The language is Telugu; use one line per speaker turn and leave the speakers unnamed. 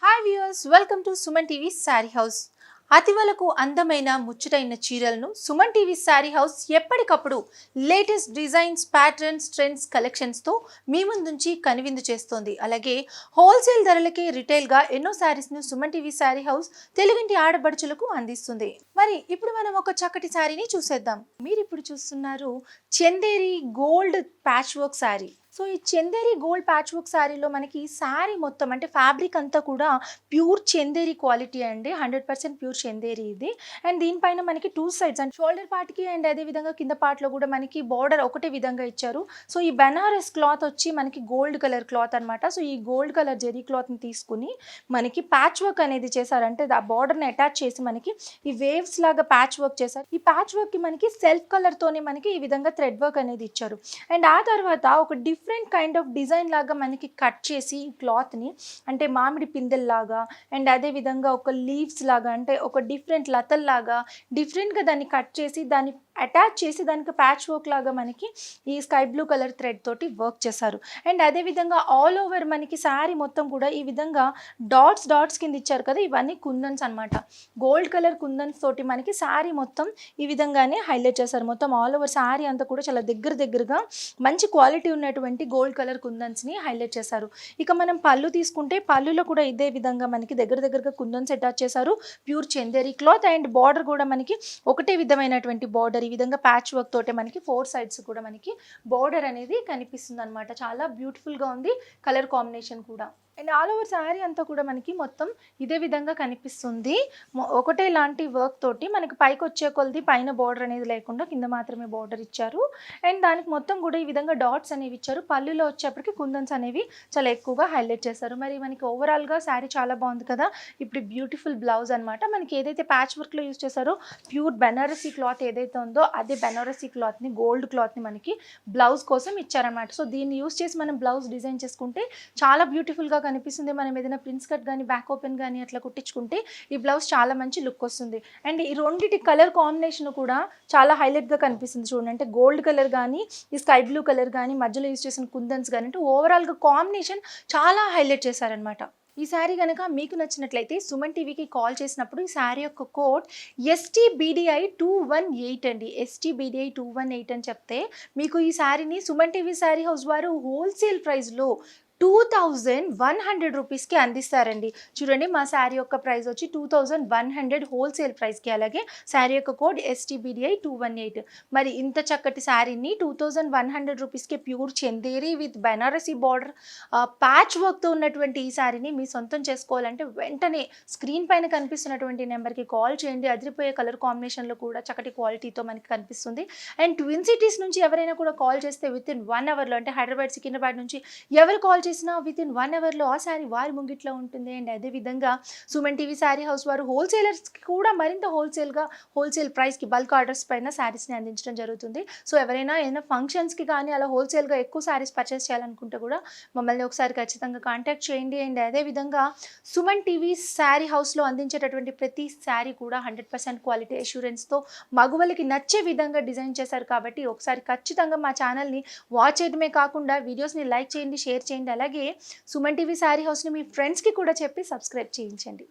Hi viewers, welcome to Suman TV saree house. అతివలకు అందమైన ముచ్చటైన చీరలను సుమన్ టీవీ సారీ హౌస్ ఎప్పటికప్పుడు లేటెస్ట్ డిజైన్స్, ప్యాటర్న్స్, ట్రెండ్స్, కలెక్షన్స్తో మీ ముందుంచి కనువిందు చేస్తోంది. అలాగే హోల్సేల్ ధరలకి రిటైల్గా ఎన్నో శారీస్ను సుమన్ టీవీ సారీ హౌస్ తెలుగింటి ఆడబడుచులకు అందిస్తుంది. మరి ఇప్పుడు మనం ఒక చక్కటి శారీని చూసేద్దాం. మీరు ఇప్పుడు చూస్తున్నారు Chanderi gold patch work sari. So ఈ చందేరి గోల్డ్ ప్యాచ్ వర్క్ శారీలో మనకి శారీ మొత్తం అంటే ఫ్యాబ్రిక్ అంతా కూడా ప్యూర్ చందేరి క్వాలిటీ అండి. 100% ప్యూర్ చందేరి ఇది. అండ్ దీనిపైన మనకి టూ సైడ్స్ అండ్ షోల్డర్ పార్ట్కి అండ్ అదే విధంగా కింద పార్ట్లో కూడా మనకి బార్డర్ ఒకటే విధంగా ఇచ్చారు. సో ఈ బెనారస్ క్లాత్ వచ్చి మనకి గోల్డ్ కలర్ క్లాత్ అనమాట. సో ఈ గోల్డ్ కలర్ జెరీ క్లాత్ని తీసుకుని మనకి ప్యాచ్ వర్క్ అనేది చేశారంటే ఆ బార్డర్ని అటాచ్ చేసి మనకి ఈ వేవ్స్ లాగా ప్యాచ్ వర్క్ చేశారు. ఈ ప్యాచ్ వర్క్కి మనకి సెల్ఫ్ కలర్తోనే మనకి ఈ విధంగా థ్రెడ్ వర్క్ అనేది ఇచ్చారు. అండ్ ఆ తర్వాత ఒక డిఫరెంట్ కైండ్ ఆఫ్ డిజైన్ లాగా మనకి కట్ చేసి ఈ క్లాత్ని అంటే మామిడి పిందెల్లాగా అండ్ అదే విధంగా ఒక లీవ్స్ లాగా అంటే ఒక డిఫరెంట్ లతల్లాగా డిఫరెంట్గా దాన్ని కట్ చేసి దాన్ని అటాచ్ చేసి దానికి ప్యాచ్ వర్క్ లాగా మనకి ఈ స్కై బ్లూ కలర్ థ్రెడ్ తోటి వర్క్ చేశారు. అండ్ అదే విధంగా ఆల్ ఓవర్ మనకి శారీ మొత్తం కూడా ఈ విధంగా డాట్స్ కింద ఇచ్చారు కదా, ఇవన్నీ కుందన్స్ అనమాట. గోల్డ్ కలర్ కుందన్స్ తోటి మనకి శారీ మొత్తం ఈ విధంగానే హైలైట్ చేశారు. మొత్తం ఆల్ ఓవర్ శారీ అంతా కూడా చాలా దగ్గరగా మంచి క్వాలిటీ ఉన్నటువంటి గోల్డ్ కలర్ కుందన్స్ని హైలైట్ చేశారు. ఇక మనం పళ్ళు తీసుకుంటే పళ్ళులో కూడా ఇదే విధంగా మనకి దగ్గరగా కుందన్స్ అటాచ్ చేశారు. Pure Chanderi cloth and border కూడా మనకి ఒకటే విధమైనటువంటి బార్డర్ ఈ విధంగా ప్యాచ్ వర్క్ తోటే మనకి 4 సైడ్స్ కూడా మనకి బార్డర్ అనేది కనిపిస్తుంది అనమాట. చాలా బ్యూటిఫుల్గా ఉంది కలర్ కాంబినేషన్ కూడా. అండ్ ఆల్ ఓవర్ శారీ అంతా కూడా మనకి మొత్తం ఇదే విధంగా కనిపిస్తుంది. ఒకటే లాంటి వర్క్ తోటి మనకి పైకి వచ్చే కొలది పైన బార్డర్ అనేది లేకుండా కింద మాత్రమే బార్డర్ ఇచ్చారు. అండ్ దానికి మొత్తం కూడా ఈ విధంగా డాట్స్ అనేవి ఇచ్చారు. పళ్ళులో వచ్చేప్పటికి కుందన్స్ అనేవి చాలా ఎక్కువగా హైలైట్ చేశారు. మరి మనకి ఓవరాల్గా శారీ చాలా బాగుంది కదా. ఇప్పుడు బ్యూటిఫుల్ బ్లౌజ్ అనమాట. మనకి ఏదైతే ప్యాచ్ వర్క్లో యూజ్ చేశారో ప్యూర్ బెనారసీ క్లాత్ ఏదైతే ఉందో అదే బెనారసీ క్లాత్ని గోల్డ్ క్లాత్ని మనకి బ్లౌజ్ కోసం ఇచ్చారనమాట. సో దీన్ని యూజ్ చేసి మనం బ్లౌజ్ డిజైన్ చేసుకుంటే చాలా బ్యూటిఫుల్గా కనిపిస్తుంది. మనం ఏదైనా ప్రిన్స్ కట్ కానీ బ్యాక్ ఓపెన్ కానీ అట్లా కుట్టించుకుంటే ఈ బ్లౌజ్ చాలా మంచి లుక్ వస్తుంది. అండ్ ఈ రెండింటి కలర్ కాంబినేషన్ కూడా చాలా హైలైట్గా కనిపిస్తుంది చూడండి. అంటే గోల్డ్ కలర్ కానీ ఈ స్కై బ్లూ కలర్ కానీ మధ్యలో యూజ్ చేసిన కుందన్స్ కానీ అంటే ఓవరాల్గా కాంబినేషన్ చాలా హైలైట్ చేశారనమాట. ఈ శారీ కనుక మీకు నచ్చినట్లయితే సుమన్ టీవీకి కాల్ చేసినప్పుడు ఈ శారీ యొక్క కోడ్ STBDI 218 అండి. STBDI 218 అని చెప్తే మీకు ఈ శారీని సుమన్ టీవీ శారీ హౌస్ వారు హోల్సేల్ ప్రైస్లో 2100 రూపీస్కి అందిస్తారండి. చూడండి మా శారీ యొక్క ప్రైస్ వచ్చి 2100 హోల్సేల్ ప్రైస్కి. అలాగే శారీ యొక్క కోడ్ STBDI 218. మరి ఇంత చక్కటి శారీని 2100 రూపీస్కి pure Chanderi with Banarasi border patch వర్క్తో ఉన్నటువంటి ఈ శారీని మీ సొంతం చేసుకోవాలంటే వెంటనే స్క్రీన్ పైన కనిపిస్తున్నటువంటి నెంబర్కి కాల్ చేయండి. అదిరిపోయే కలర్ కాంబినేషన్లో కూడా చక్కటి క్వాలిటీతో మనకి కనిపిస్తుంది. అండ్ ట్విన్ సిటీస్ నుంచి ఎవరైనా కూడా కాల్ చేస్తే వితిన్ 1 అవర్లో అంటే హైదరాబాద్, సికింద్రాబాద్ నుంచి ఎవరు కాల్ చేసినా వితిన్ 1 అవర్లో ఆ శారీ వారి ముంగిట్లో ఉంటుంది. అండ్ అదేవిధంగా సుమన్ టీవీ శారీ హౌస్ వారు హోల్సేలర్స్కి కూడా మరింత హోల్సేల్ ప్రైస్కి బల్క్ ఆర్డర్స్ పైన శారీస్ని అందించడం జరుగుతుంది. సో ఎవరైనా ఏదైనా ఫంక్షన్స్కి కానీ అలా హోల్సేల్గా ఎక్కువ శారీస్ పర్చేస్ చేయాలనుకుంటే కూడా మమ్మల్ని ఒకసారి ఖచ్చితంగా కాంటాక్ట్ చేయండి. అండ్ అదేవిధంగా సుమన్ టీవీ శారీ హౌస్లో అందించేటటువంటి ప్రతి శారీ కూడా 100% క్వాలిటీ అష్యూరెన్స్తో మగువలకి నచ్చే విధంగా డిజైన్ చేశారు. కాబట్టి ఒకసారి ఖచ్చితంగా మా ఛానల్ని వాచ్ చేయడమే కాకుండా వీడియోస్ని లైక్ చేయండి, షేర్ చేయండి. అలాగే సుమన్ టీవీ శారీ హౌస్ని మీ ఫ్రెండ్స్కి కూడా చెప్పి సబ్స్క్రైబ్ చేయించండి.